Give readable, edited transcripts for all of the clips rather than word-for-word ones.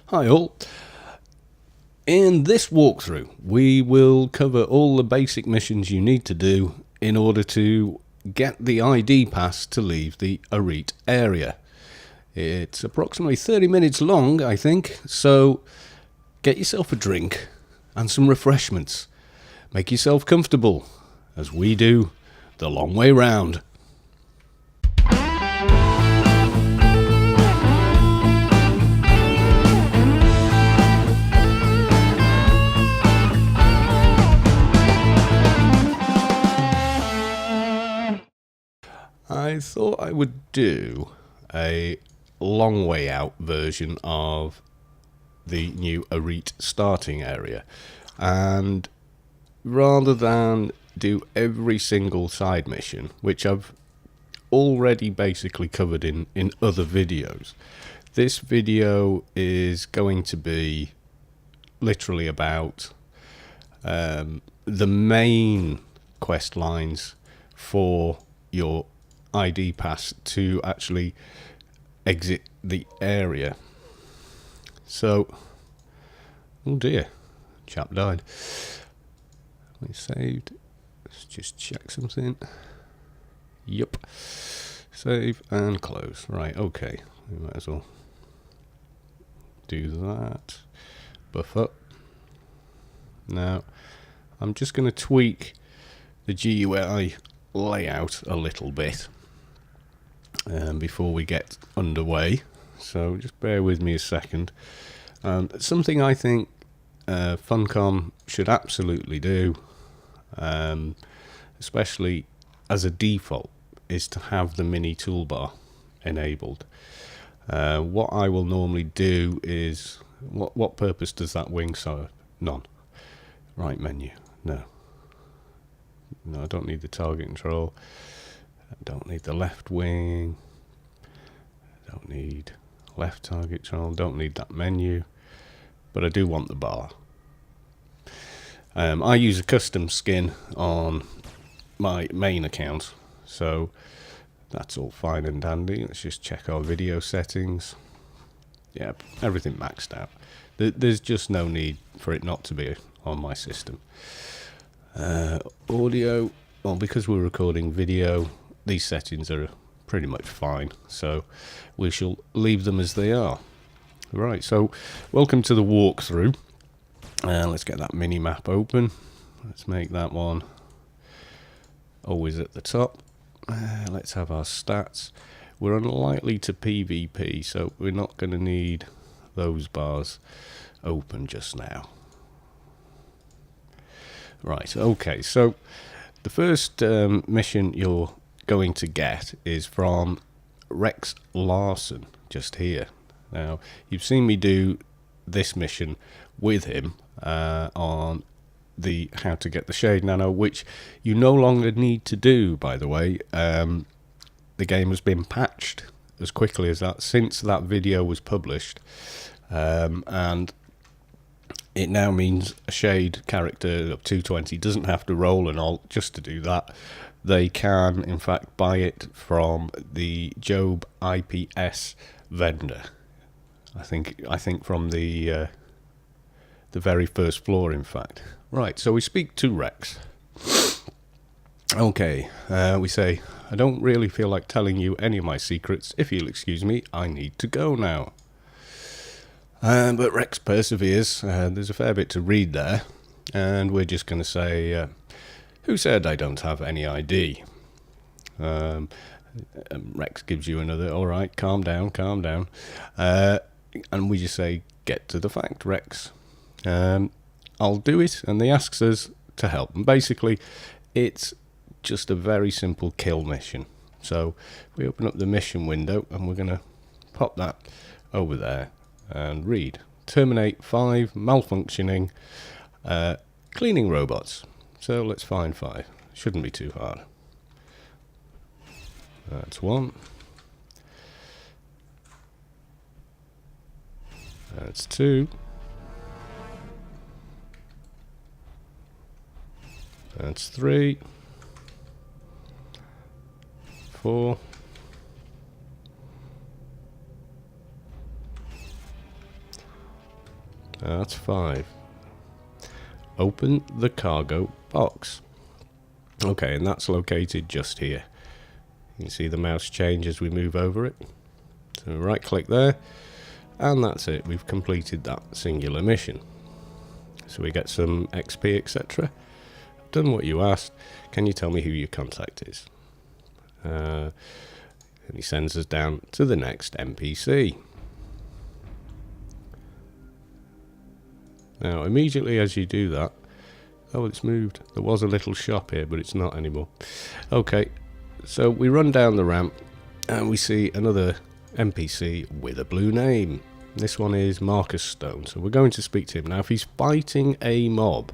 Hi all. In this walkthrough we will cover all the basic missions you need to do in order to get the ID pass to leave the Arete area. It's approximately 30 minutes long, I think, so get yourself a drink and some refreshments. Make yourself comfortable as we do the long way round. I thought I would do a long way out version of the new Arete starting area, and rather than do every single side mission, which I've already basically covered in other videos, this video is going to be literally about the main quest lines for your ID pass to actually exit the area. So, oh dear, chap died. We saved. Let's just check something. Yup. Save and close. Right, okay. We might as well do that. Buff up. Now, I'm just going to tweak the GUI layout a little bit before we get underway, so just bear with me a second. Something I think Funcom should absolutely do, especially as a default, is to have the mini toolbar enabled. What I will normally do is, what purpose does that wing serve? None. Right menu, no, I don't need the target control. I don't need the left wing, don't need left target control, don't need that menu, but I do want the bar. I use a custom skin on my main account, so that's all fine and dandy. Let's just check our video settings. Yeah, everything maxed out. There's just no need for it not to be on my system. Audio, well, because we're recording video, these settings are pretty much fine, so we shall leave them as they are. Right, so welcome to the walkthrough. Let's get that mini map open. Let's make that one always at the top. Let's have our stats. We're unlikely to PvP, so we're not going to need those bars open just now. Right, okay, so the first mission you're going to get is from Rex Larson, just here. Now, you've seen me do this mission with him on the how to get the shade nano, which you no longer need to do, by the way. The game has been patched as quickly as that since that video was published, and it now means a shade character of 220 doesn't have to roll an alt just to do that. They can, in fact, buy it from the Job IPS vendor. I think from the very first floor, in fact. Right, so we speak to Rex. Okay, we say, I don't really feel like telling you any of my secrets. If you'll excuse me, I need to go now. But Rex perseveres. There's a fair bit to read there, and we're just going to say, who said I don't have any ID? Rex gives you another, all right, calm down. And we just say, get to the fact, Rex. I'll do it, and he asks us to help. And basically, it's just a very simple kill mission. So we open up the mission window, and we're going to pop that over there and read. Terminate 5 malfunctioning cleaning robots. So let's find 5. Shouldn't be too hard. That's 1. That's 2. That's 3. 4. That's 5. Open the cargo box. Okay, and that's located just here. You can see the mouse change as we move over it. So right click there, and that's it. We've completed that singular mission. So we get some XP, etc. Done what you asked. Can you tell me who your contact is? And he sends us down to the next NPC. Now, immediately as you do that, oh, it's moved. There was a little shop here, but it's not anymore. Okay, so we run down the ramp and we see another NPC with a blue name. This one is Markus Stone, so we're going to speak to him. Now, if he's fighting a mob,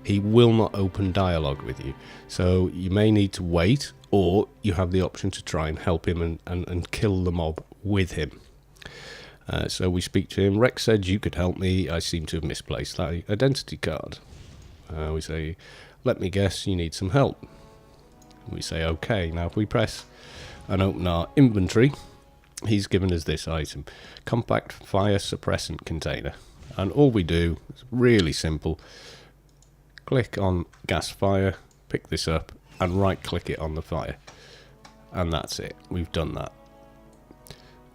he will not open dialogue with you. So you may need to wait, or you have the option to try and help him and kill the mob with him. So we speak to him. Rex said, you could help me. I seem to have misplaced that identity card. We say, let me guess, you need some help. We say, okay. Now if we press and open our inventory, he's given us this item, compact fire suppressant container. And all we do is really simple. Click on gas fire, pick this up, and right click it on the fire. And that's it. We've done that.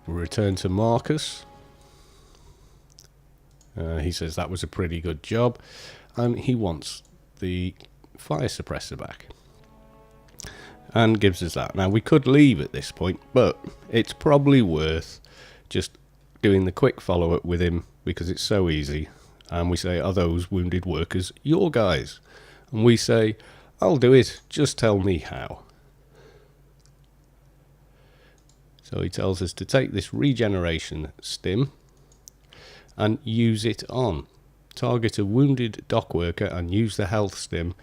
We return to Markus. He says that was a pretty good job, and he wants the fire suppressor back and gives us that. Now we could leave at this point, but it's probably worth just doing the quick follow-up with him because it's so easy. And we say, are those wounded workers your guys? And we say, I'll do it, just tell me how. So he tells us to take this regeneration stim and use it on. Target a wounded dock worker and use the health stim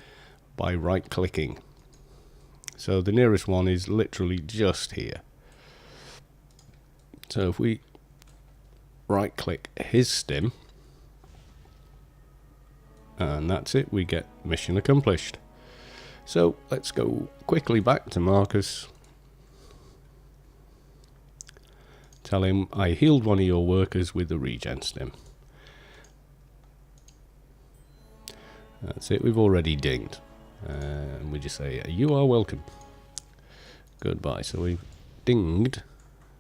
by right clicking. So the nearest one is literally just here. So if we right click his stim, and that's it, we get mission accomplished. So let's go quickly back to Markus. Tell him I healed one of your workers with the regen stim. That's it, we've already dinged. And we just say, you are welcome. Goodbye. So we've dinged,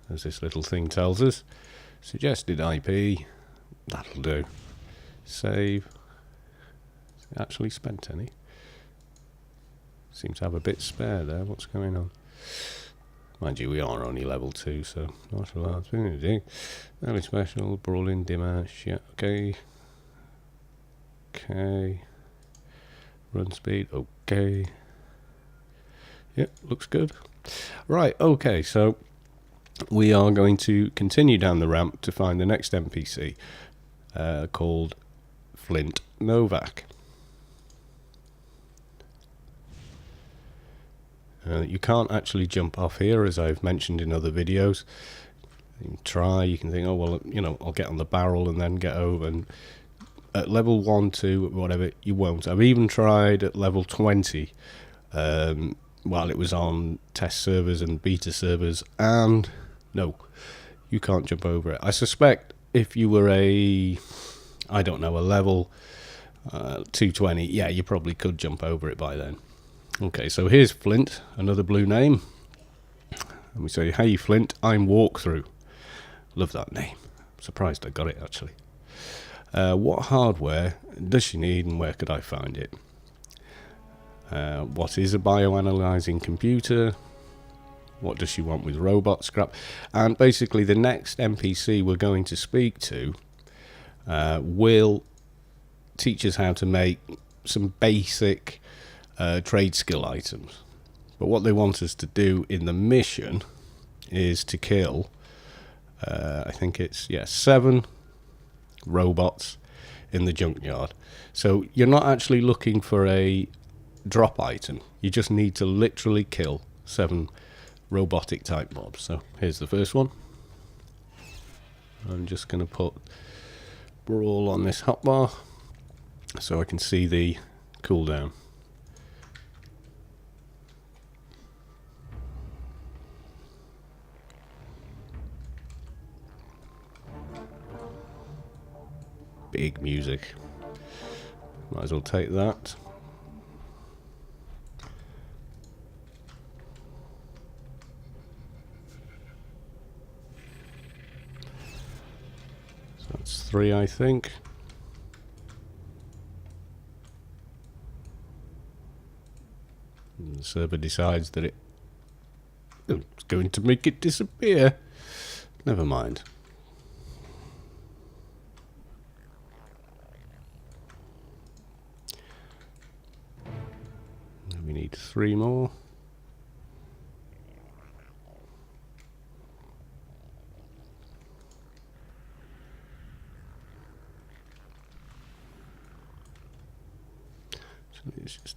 as this little thing tells us. Suggested IP. That'll do. Save. Actually spent any? Seems to have a bit spare there. What's going on? Mind you, we are only level 2, so not a large thing to do. Very special, brawling, dimash, yeah, okay. Okay. Run speed, okay. Yeah, looks good. Right, okay, so we are going to continue down the ramp to find the next NPC called Flint Novak. You can't actually jump off here, as I've mentioned in other videos. You can try, you can think, oh well, you know, I'll get on the barrel and then get over, and at level 1, 2, whatever, you won't. I've even tried at level 20 while it was on test servers and beta servers, and no, you can't jump over it. I suspect if you were a level 220, yeah, you probably could jump over it by then. Okay, so here's Flint, another blue name. And we say, hey Flint, I'm Walkthrough. Love that name. I'm surprised I got it actually. What hardware does she need and where could I find it? What is a bioanalyzing computer? What does she want with robot scrap? And basically the next NPC we're going to speak to will teach us how to make some basic trade skill items. But what they want us to do in the mission is to kill, I think it's, 7 robots in the junkyard. So you're not actually looking for a drop item. You just need to literally kill 7 robotic type mobs. So here's the first one. I'm just going to put Brawl on this hotbar so I can see the cooldown. big music. Might as well take that. So that's 3, I think. And the server decides that it's going to make it disappear. Never mind. We need 3 more. So it's just,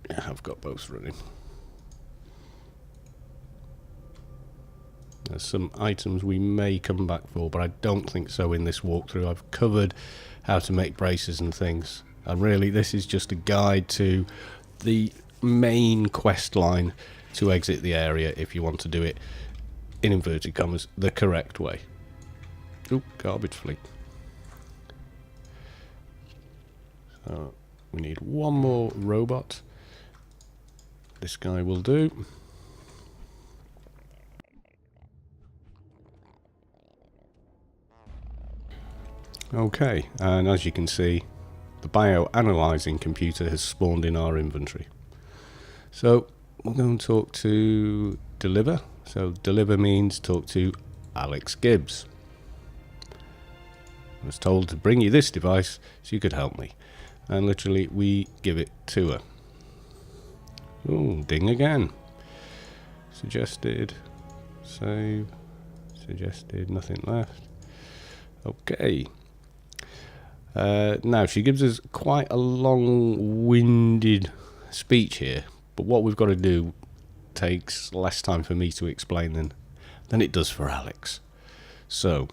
yeah, I've got both running. There's some items we may come back for, but I don't think so in this walkthrough. I've covered how to make braces and things, and really this is just a guide to the main quest line to exit the area if you want to do it, in inverted commas, the correct way. Oop, garbage fleet. So we need 1 more robot. This guy will do. Okay, and as you can see, the bioanalyzing computer has spawned in our inventory. So we're going to talk to Deliver. So Deliver means talk to Alex Gibbs. I was told to bring you this device so you could help me. And literally we give it to her. Oh, ding again. Suggested. Save. Suggested. Nothing left. Okay. Now, she gives us quite a long-winded speech here, but what we've got to do takes less time for me to explain than it does for Alex. So,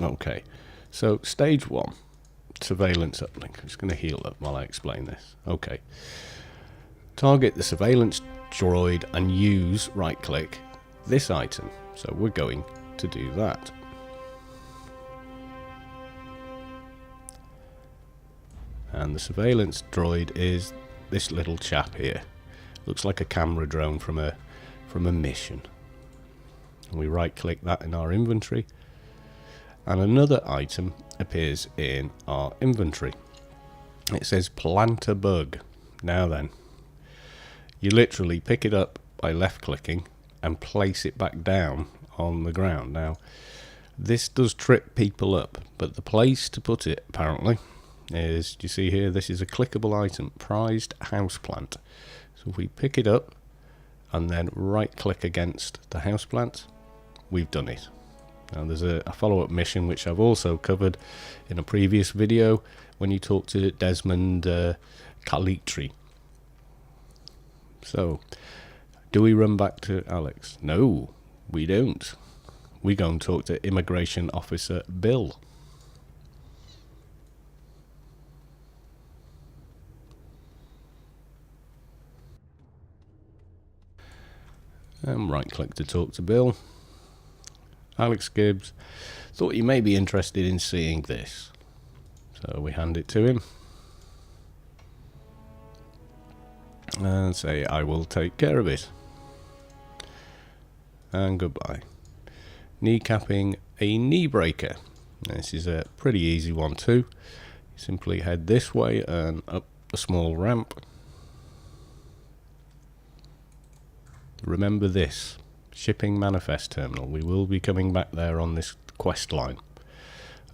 okay. So, stage 1, surveillance uplink. I'm just going to heal up while I explain this. Okay. Target the surveillance droid and use, right-click, this item. So, we're going to do that. And the surveillance droid is this little chap here. Looks like a camera drone from a mission. And we right click that in our inventory, and another item appears in our inventory. It says plant a bug. Now then, you literally pick it up by left clicking and place it back down on the ground. Now this does trip people up, but the place to put it apparently is, you see here, this is a clickable item, prized houseplant. So if we pick it up and then right click against the houseplant, we've done it. Now there's a follow-up mission which I've also covered in a previous video when you talk to Desmond Calitri. So do we run back to Alex? No, we don't. We go and talk to Immigration Officer Bill. And right click to talk to Bill. Alex Gibbs thought you may be interested in seeing this. So we hand it to him. And say, I will take care of it. And goodbye. Kneecapping a knee breaker. This is a pretty easy one too. Simply head this way and up a small ramp. Remember this, shipping manifest terminal. We will be coming back there on this quest line.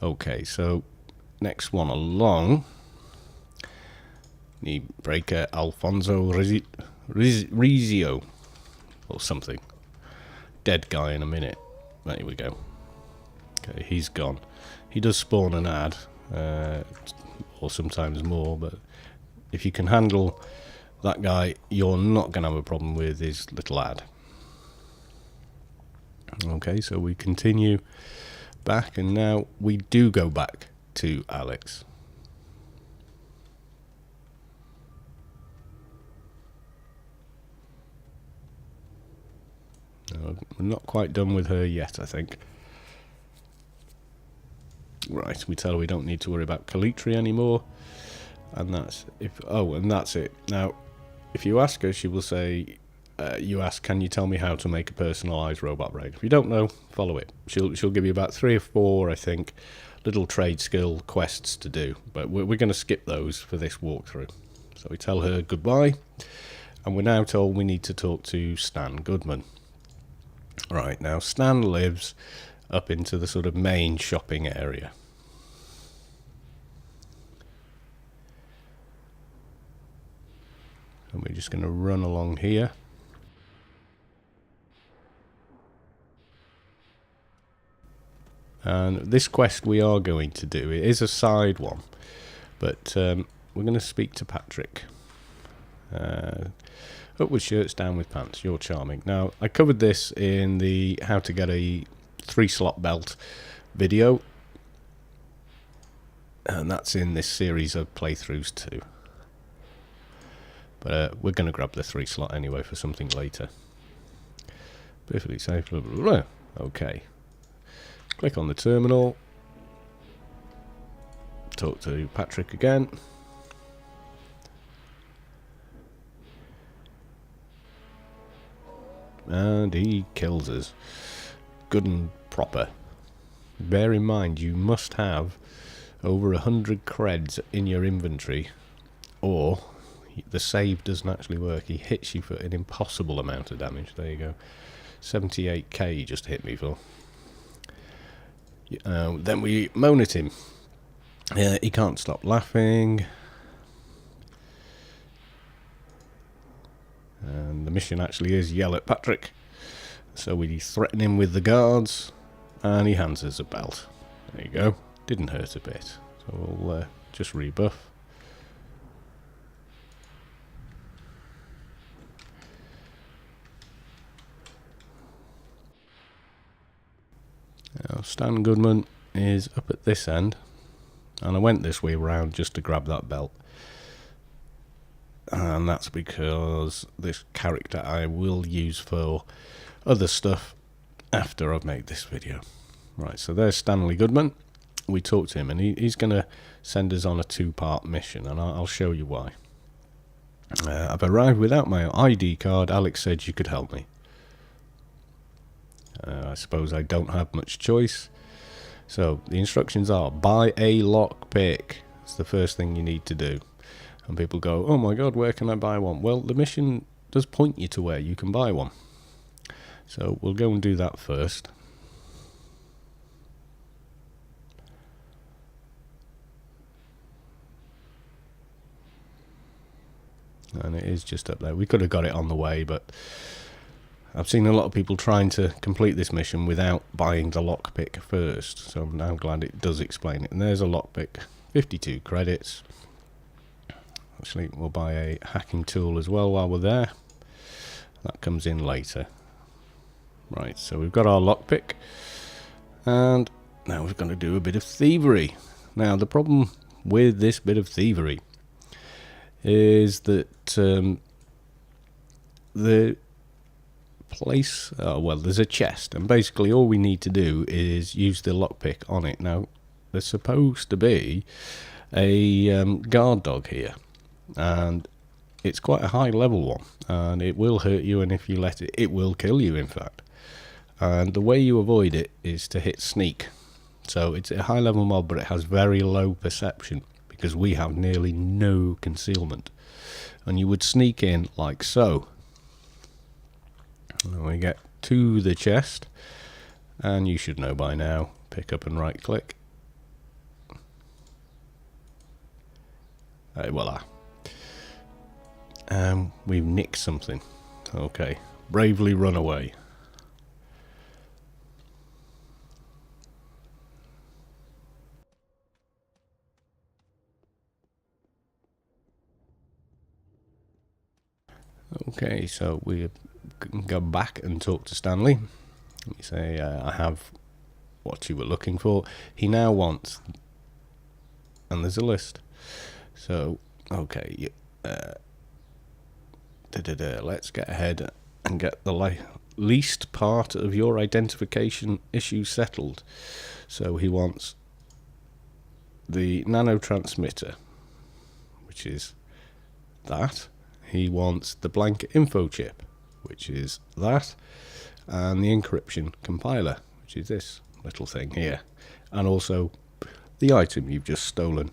Okay, so next one along. Knee breaker Alfonso Rizio or something. Dead guy in a minute. There we go. Okay, he's gone. He does spawn an ad, or sometimes more, but if you can handle that guy, you're not going to have a problem with his little ad. Okay, so we continue back, and now we do go back to Alex. No, we're not quite done with her yet, I think. Right, we tell her we don't need to worry about Calitri anymore. And that's and that's it. Now, if you ask her, she will say, you ask, can you tell me how to make a personalised robot brain? If you don't know, follow it. She'll give you about 3 or 4, I think, little trade skill quests to do. But we're going to skip those for this walkthrough. So we tell her goodbye. And we're now told we need to talk to Stan Goodman. Right, now Stan lives up into the sort of main shopping area. And we're just going to run along here. And this quest we are going to do, it is a side one, but we're going to speak to Patrick. Up with shirts, down with pants, you're charming. Now, I covered this in the how to get a 3-slot belt video, and that's in this series of playthroughs too. But we're going to grab the 3-slot anyway for something later. Perfectly safe, blah, blah, blah. Okay. Click on the terminal. Talk to Patrick again. And he kills us. Good and proper. Bear in mind, you must have over 100 creds in your inventory, or the save doesn't actually work. He hits you for an impossible amount of damage. There you go. 78k he just hit me for. Then we moan at him. He can't stop laughing. And the mission actually is yell at Patrick. So we threaten him with the guards, and he hands us a belt. There you go. Didn't hurt a bit. So we'll just rebuff. Now, Stan Goodman is up at this end, and I went this way round just to grab that belt. And that's because this character I will use for other stuff after I've made this video. Right, so there's Stanley Goodman. We talked to him, and he's going to send us on a 2-part mission, and I'll show you why. I've arrived without my ID card. Alex said you could help me. I suppose I don't have much choice. So the instructions are buy a lockpick. It's the first thing you need to do. And people go, oh my god, where can I buy one? Well, the mission does point you to where you can buy one. So we'll go and do that first. And it is just up there. We could have got it on the way, but I've seen a lot of people trying to complete this mission without buying the lockpick first. So I'm now glad it does explain it. And there's a lockpick, 52 credits. Actually, we'll buy a hacking tool as well while we're there. That comes in later. Right, so we've got our lockpick. And now we're going to do a bit of thievery. Now, the problem with this bit of thievery is that the place, well, there's a chest, and basically all we need to do is use the lockpick on it. Now, there's supposed to be a guard dog here, and it's quite a high level one, and it will hurt you, and if you let it, it will kill you, in fact. And the way you avoid it is to hit sneak. So it's a high level mob, but it has very low perception, because we have nearly no concealment. And you would sneak in like so. And we get to the chest, and you should know by now, pick up and right click. Voila. We've nicked something. Okay, bravely run away. Okay, so we go back and talk to Stanley. We say, I have what you were looking for. He now wants, and there's a list. So, okay, let's get ahead and get the least part of your identification issue settled. So he wants the Nano transmitter, which is that. He wants the blank info chip, which is that, and the encryption compiler, which is this little thing here, and also the item you've just stolen.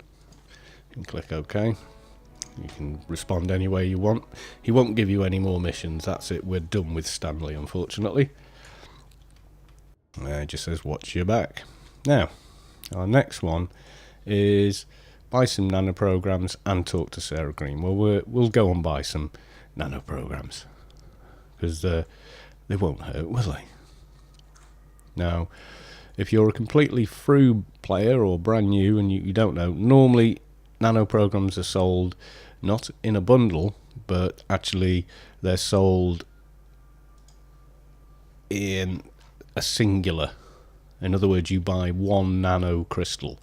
You can click OK. You can respond any way you want. He won't give you any more missions. That's it. We're done with Stanley, unfortunately. It just says watch your back. Now, our next one is buy some nano programs and talk to Sarah Green. Well, we'll go and buy some nano programs because they won't hurt, will they? Now, if you're a completely through player or brand new and you don't know, normally nano programs are sold not in a bundle, but actually they're sold in a singular. In other words, you buy one nano crystal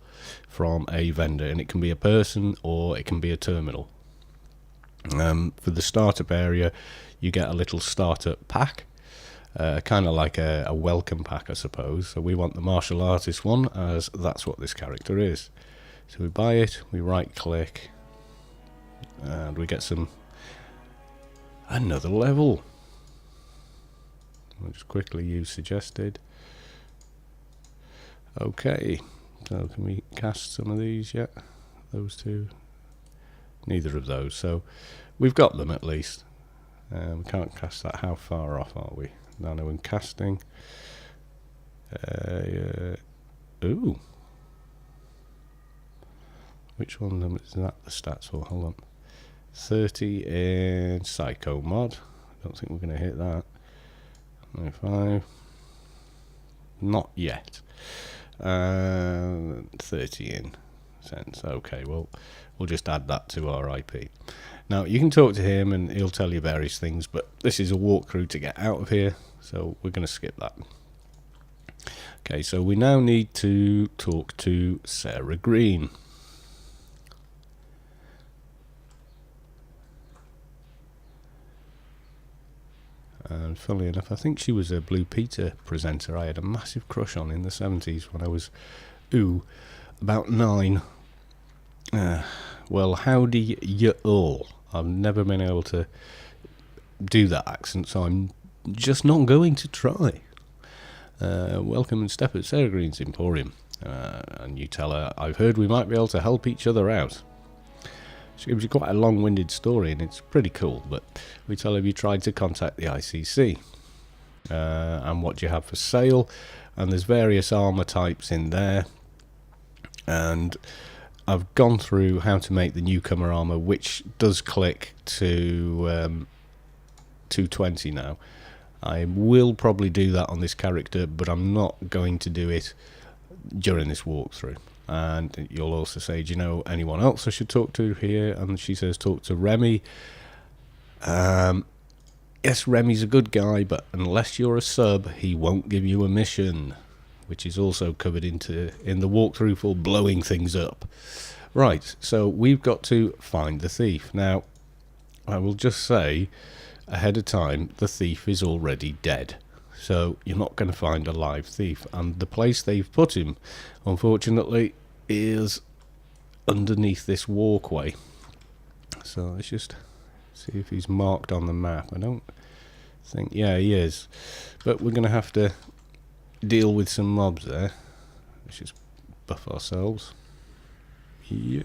from a vendor, and it can be a person or it can be a terminal. For the startup area, you get a little startup pack, kind of like a welcome pack, I suppose. So we want the martial artist one, as that's what this character is. So we buy it, we right click, and we get another level. We'll just quickly use suggested. Okay, so can we cast some of these yet? Those two? Neither of those, so we've got them at least. We can't cast that. How far off are we? Nano and casting. Ooh. Which one is that the stats for? Hold on. 30 in Psycho Mod. I don't think we're going to hit that. 25. Not yet. 30 in Sense. Okay, well, we'll just add that to our IP. Now, you can talk to him and he'll tell you various things, but this is a walkthrough to get out of here, so we're going to skip that. Okay, so we now need to talk to Sarah Green. And funnily enough, I think she was a Blue Peter presenter I had a massive crush on in the 70s when I was, about 9. Well, howdy you all. I've never been able to do that accent, so I'm just not going to try. Welcome and step at Sarah Green's Emporium. And you tell her, I've heard we might be able to help each other out. She gives you quite a long-winded story, and it's pretty cool, but we tell her you tried to contact the ICC. And what you have for sale, and there's various armour types in there. And I've gone through how to make the newcomer armour, which does click to 220 now. I will probably do that on this character, but I'm not going to do it during this walkthrough. And you'll also say, do you know anyone else I should talk to here? And she says, talk to Remy. Yes, Remy's a good guy, but unless you're a sub, he won't give you a mission, which is also covered in the walkthrough for blowing things up. Right, so we've got to find the thief. Now, I will just say ahead of time, the thief is already dead. So you're not going to find a live thief. And the place they've put him, unfortunately, is underneath this walkway. So let's just see if he's marked on the map. I don't think... Yeah, he is. But we're going to have to deal with some mobs there. Let's just buff ourselves. Yeah.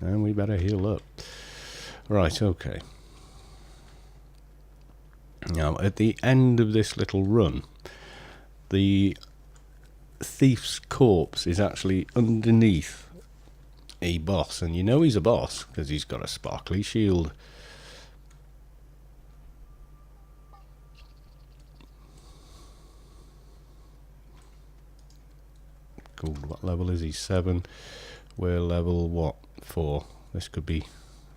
And we better heal up. Right, okay. Now, at the end of this little run, the thief's corpse is actually underneath a boss. And you know he's a boss because he's got a sparkly shield. Cool. What level is he? 7. We're level, what? 4. This could be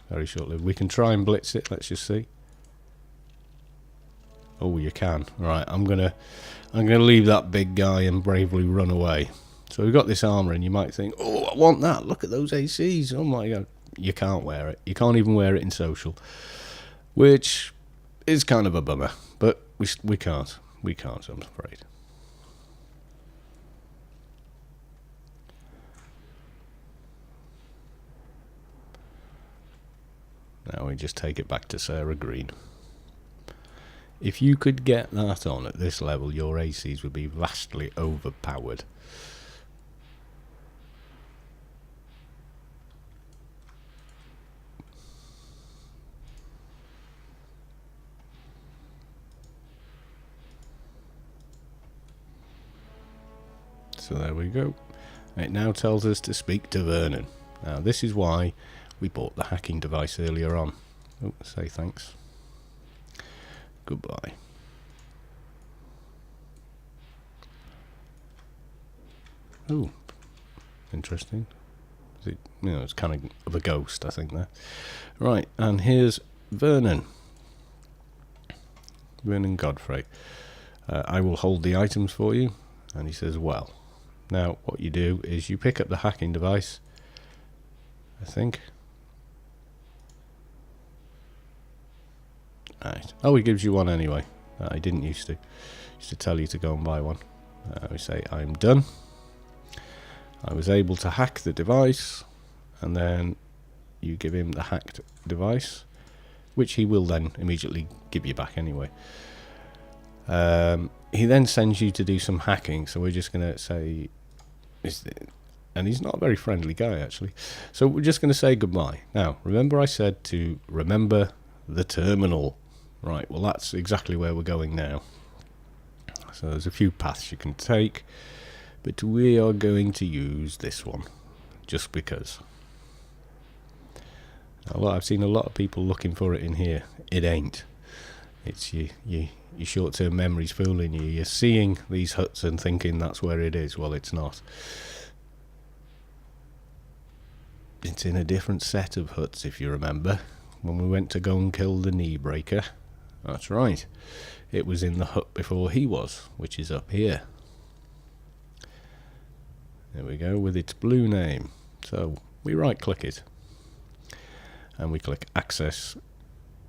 very short-lived. We can try and blitz it. Let's just see. Oh, you can. Right, I'm gonna leave that big guy and bravely run away. So we've got this armour, and you might think, oh, I want that. Look at those ACs. Oh my god. You can't wear it. You can't even wear it in social, which is kind of a bummer. But we can't. We can't, I'm afraid. Now we just take it back to Sarah Green. If you could get that on at this level, your ACs would be vastly overpowered. So there we go. It now tells us to speak to Vernon. Now this is why we bought the hacking device earlier on. Oh, say thanks. Goodbye. Oh, interesting. Is it, it's kind of a ghost, I think, there. Right, and here's Vernon. Vernon Godfrey. I will hold the items for you. And he says, well. Now, what you do is you pick up the hacking device, I think. Right. Oh, he gives you one anyway. I didn't used to. Used to tell you to go and buy one. We say, I'm done. I was able to hack the device, and then you give him the hacked device, which he will then immediately give you back anyway. He then sends you to do some hacking, so we're just going to say, and he's not a very friendly guy actually, so we're just going to say goodbye. Now, remember I said to remember the terminal. Right, well that's exactly where we're going now. So there's a few paths you can take, but we are going to use this one, just because. I've seen a lot of people looking for it in here. It ain't. It's your short-term memories fooling you. You're seeing these huts and thinking that's where it is. Well, it's not. It's in a different set of huts, if you remember, when we went to go and kill the knee breaker. That's right. It was in the hut before he was, which is up here. There we go, with its blue name. So we right-click it, and we click Access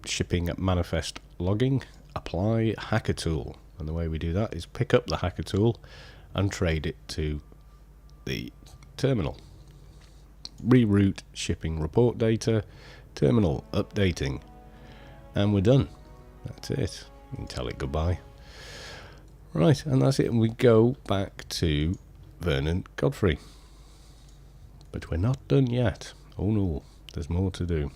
Shipping Manifest Logging, Apply Hacker Tool. And the way we do that is pick up the hacker tool and trade it to the terminal. Reroute shipping report data, terminal updating, and we're done. That's it. You can tell it goodbye. Right, and that's it. And we go back to Vernon Godfrey. But we're not done yet. Oh no, there's more to do.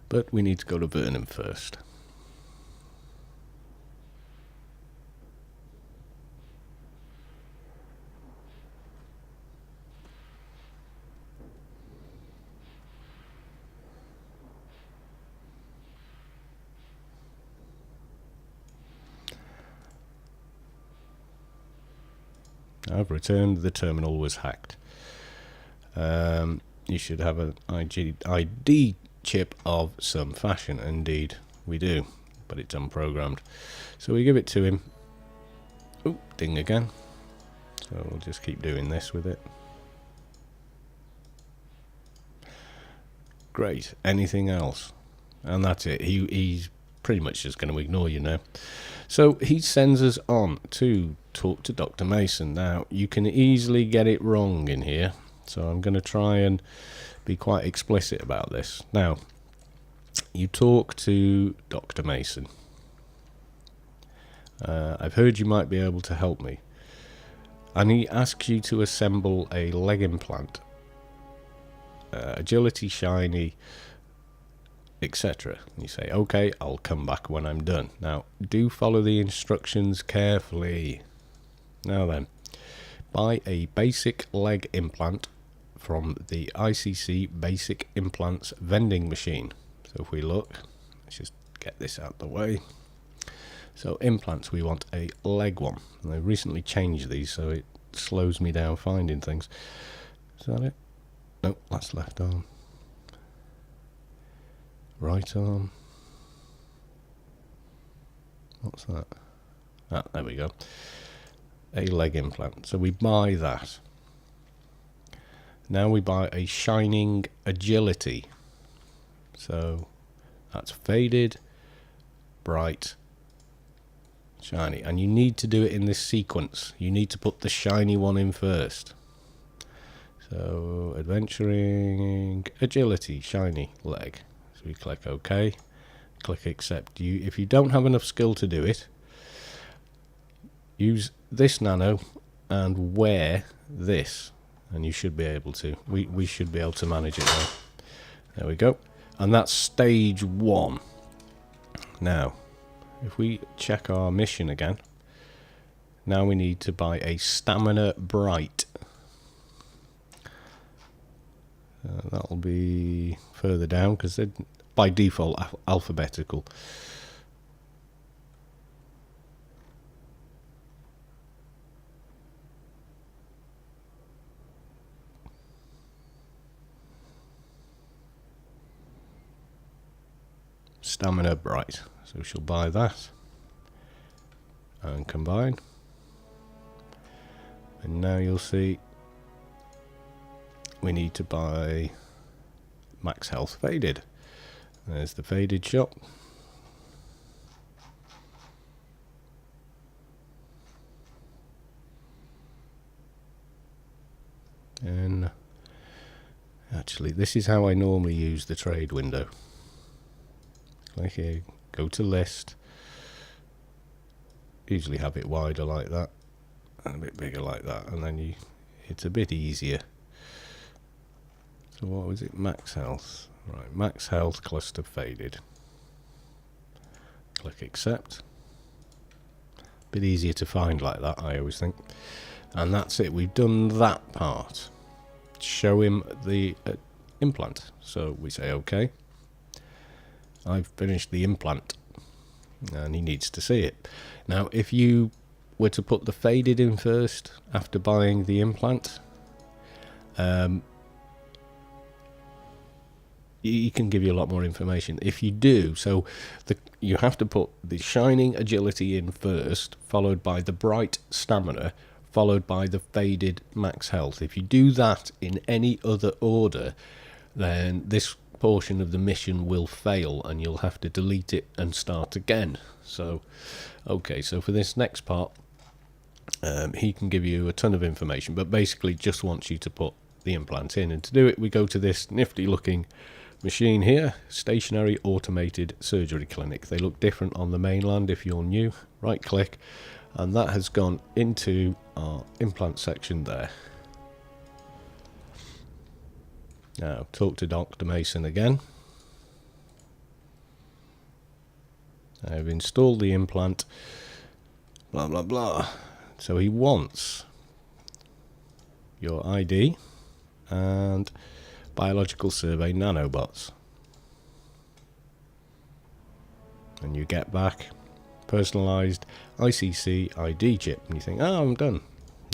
But we need to go to Vernon first. I've returned. The terminal was hacked. You should have an ID chip of some fashion. Indeed, we do, but it's unprogrammed. So we give it to him. Oh, ding again. So we'll just keep doing this with it. Great. Anything else? And that's it. He's pretty much just going to ignore you now. So he sends us on to talk to Dr. Mason. Now, you can easily get it wrong in here, so I'm going to try and be quite explicit about this. Now, you talk to Dr. Mason. I've heard you might be able to help me. And he asks you to assemble a leg implant. Agility, shiny, etc. You say, okay, I'll come back when I'm done. Now, do follow the instructions carefully. Now then, buy a basic leg implant from the ICC Basic Implants vending machine. So if we look, let's just get this out of the way. So implants, we want a leg one. And they've recently changed these, so it slows me down finding things. Is that it? Nope, that's left arm. Right arm. What's that? Ah, there we go. a leg implant. So we buy that. Now we buy a shining agility. So that's faded, bright, shiny. And you need to do it in this sequence. You need to put the shiny one in first. So adventuring, agility, shiny, leg. So we click OK, click accept. If you don't have enough skill to do it, use this nano and wear this, and you should be able to. We should be able to manage it now. There we go. And that's stage 1. Now, if we check our mission again, now we need to buy a stamina bright. That'll be further down because they're by default alphabetical. Stamina bright. So she'll buy that and combine. And now you'll see we need to buy max health faded. There's the faded shop. And actually this is how I normally use the trade window. Click here, go to list. Usually have it wider like that and a bit bigger like that, and then it's a bit easier. So what was it? Max health. Right, max health cluster faded. Click accept. Bit easier to find like that, I always think. And that's it. We've done that part. Show him the implant. So we say OK. I've finished the implant, and he needs to see it. Now, if you were to put the faded in first after buying the implant, he can give you a lot more information. If you do, so you have to put the shining agility in first, followed by the bright stamina, followed by the faded max health. If you do that in any other order, then this portion of the mission will fail and you'll have to delete it and start again. So okay, so for this next part, he can give you a ton of information, but basically just wants you to put the implant in. And to do it, we go to this nifty looking machine here, stationary automated surgery clinic. They look different on the mainland. If you're new, right click, and that has gone into our implant section there. Now talk to Dr. Mason again. I've installed the implant, blah blah blah. So he wants your ID and biological survey nanobots, and you get back personalized ICC ID chip, and you think, oh, I'm done.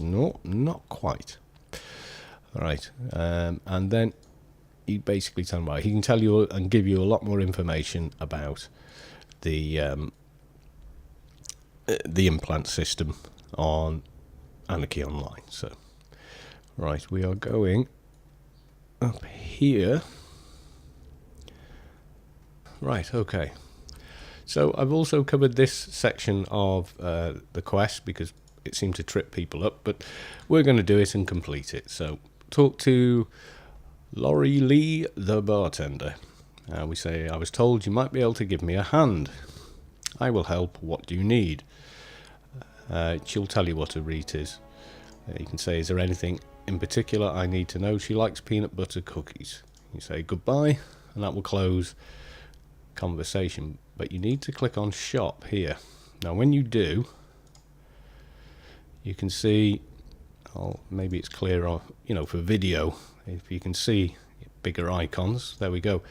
No, not quite. All right, and then he basically tell me, he can tell you and give you a lot more information about the implant system on Anarchy Online. So right, we are going up here. Right, okay. So I've also covered this section of the quest because it seemed to trip people up, but we're going to do it and complete it. So talk to Laurie Lee, the bartender. We say, I was told you might be able to give me a hand. I will help. What do you need? She'll tell you what Arete is. You can say, is there anything in particular I need to know? She likes peanut butter cookies. You say goodbye, and that will close conversation. But you need to click on shop here. Now when you do, you can see, oh, maybe it's clearer, you know, for video, if you can see bigger icons. There we go.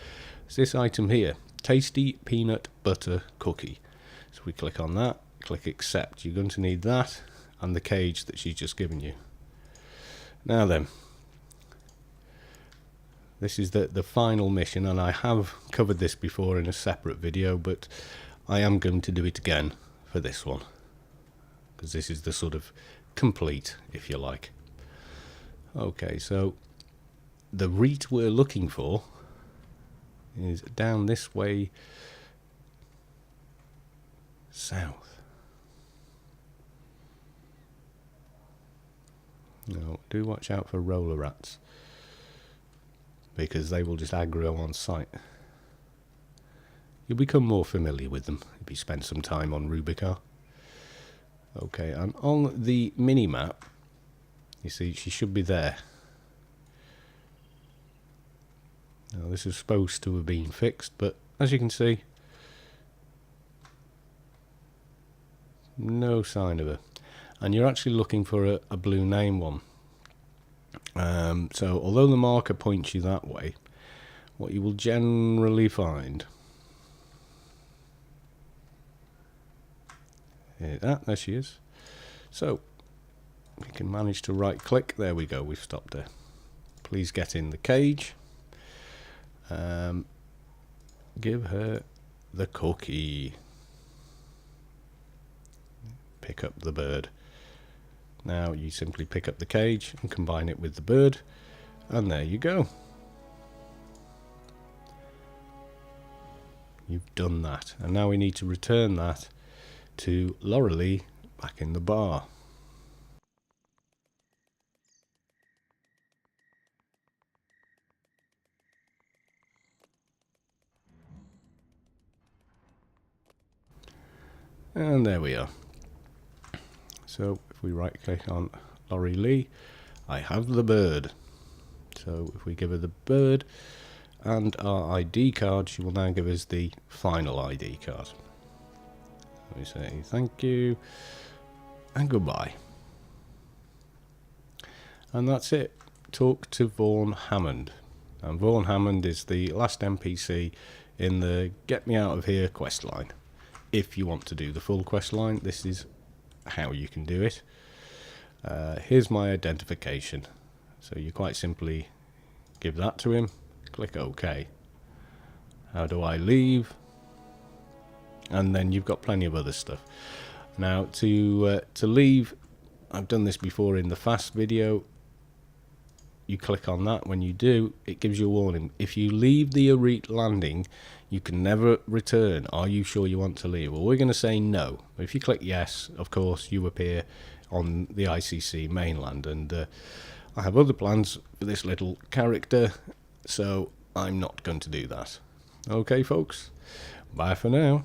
It's this item here, tasty peanut butter cookie. So we click on that, click accept. You're going to need that and the cage that she's just given you. Now then, this is the final mission, and I have covered this before in a separate video, but I am going to do it again for this one. because this is the sort of complete, if you like. Okay, so the Arete we're looking for is down this way south. Now, do watch out for roller rats, because they will just aggro on sight. You'll become more familiar with them if you spend some time on Rubicar. Okay, and on the mini-map, you see she should be there. Now this is supposed to have been fixed, but as you can see, no sign of her. And you're actually looking for a blue name one. So although the marker points you that way, what you will generally find is there she is. So we can manage to right click. There we go, we've stopped her. Please get in the cage. Give her the cookie. Pick up the bird. Now you simply pick up the cage and combine it with the bird, and there you go. You've done that, and now we need to return that to Laurelie back in the bar. And there we are. So if we right click on Laurelie, I have the bird. So if we give her the bird and our ID card, she will now give us the final ID card. We say thank you and goodbye. And that's it. Talk to Vaughan Hammond. And Vaughan Hammond is the last NPC in the Get Me Out of Here quest line. If you want to do the full quest line, this is how you can do it. Here's my identification. So you quite simply give that to him, click OK. How do I leave? And then you've got plenty of other stuff. Now to leave, I've done this before in the fast video. You click on that. When you do, it gives you a warning. If you leave the Arete landing, you can never return. Are you sure you want to leave? Well, we're going to say no. If you click yes, of course, you appear on the ICC mainland. And I have other plans for this little character, so I'm not going to do that. Okay, folks. Bye for now.